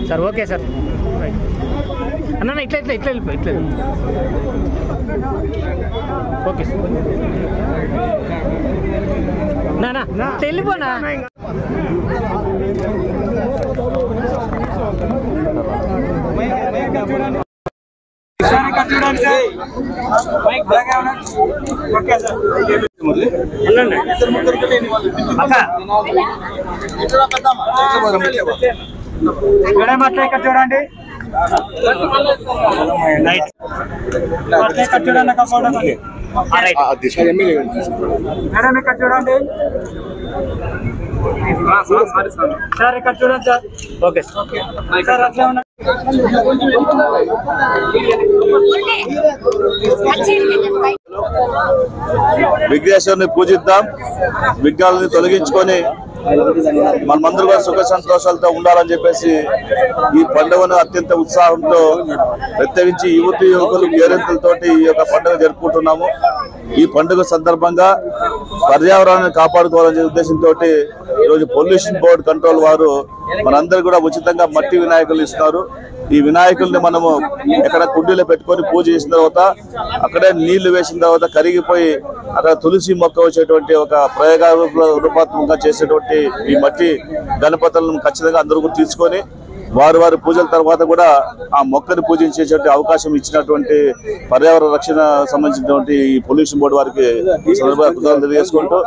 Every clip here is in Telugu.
सर ओके सर अन्ना इट्ला इट्ला इट्ला इट्ला ओके सर ना ना వెళ్ళిపోనా చూడండి మేడం ఇక్కడ చూడండి సార్ ఇక్కడ చూడండి సార్ ఓకే సార్ అట్లా ఉన్నా విఘ్నేశ్వరుని పూజిద్దాం, విఘ్నాలని తొలగించుకొని మనమందరూ కూడా సుఖ సంతోషాలతో ఉండాలని చెప్పేసి ఈ పండుగను అత్యంత ఉత్సాహంతో ప్రత్యేకించి యువతి యువకులు పేరెంతలతోటి ఈ యొక్క పండుగ జరుపుకుంటున్నాము. ఈ పండుగ సందర్భంగా పర్యావరణాన్ని కాపాడుకోవాలనే ఉద్దేశంతో ఈరోజు పొల్యూషన్ బోర్డు కంట్రోల్ వారు మనందరూ కూడా ఉచితంగా మట్టి వినాయకులు ఇస్తున్నారు. ఈ వినాయకుల్ని మనము ఎక్కడ కుండీలో పెట్టుకొని పూజ చేసిన తర్వాత అక్కడే నీళ్లు వేసిన తర్వాత కరిగిపోయి అక్కడ తులసి మొక్క వచ్చేటువంటి ఒక ప్రయోగ రూపాత్మకంగా చేసేటువంటి ఈ మట్టి గణపతులను ఖచ్చితంగా అందరూ కూడా తీసుకొని వారి పూజల తర్వాత కూడా ఆ మొక్కని పూజించేటువంటి అవకాశం ఇచ్చినటువంటి పర్యావరణ రక్షణ సంబంధించినటువంటి ఈ పొల్యూషన్ బోర్డు వారికి ఈ సందర్భంగా తెలియజేసుకుంటూ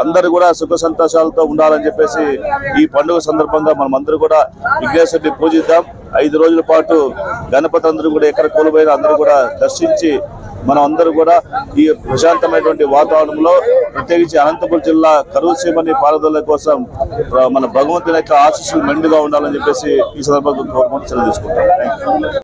అందరూ కూడా సుఖ సంతోషాలతో ఉండాలని చెప్పేసి ఈ పండుగ సందర్భంగా మనం అందరూ కూడా విఘ్నేశ్వరుని పూజిద్దాం. 5 రోజుల పాటు గణపతి అందరూ కూడా ఎక్కడ కోల్పోయినా అందరూ కూడా దర్శించి మనం అందరూ కూడా ఈ ప్రశాంతమైనటువంటి వాతావరణంలో ప్రత్యేకించి అనంతపురం జిల్లా కరువు సీమని పారదల కోసం మన భగవంతుని యొక్క ఆశీస్సులు మెండుగా ఉండాలని చెప్పేసి ఈ సందర్భంగా కోరుకుంటూ సెలవు తీసుకుంటాం.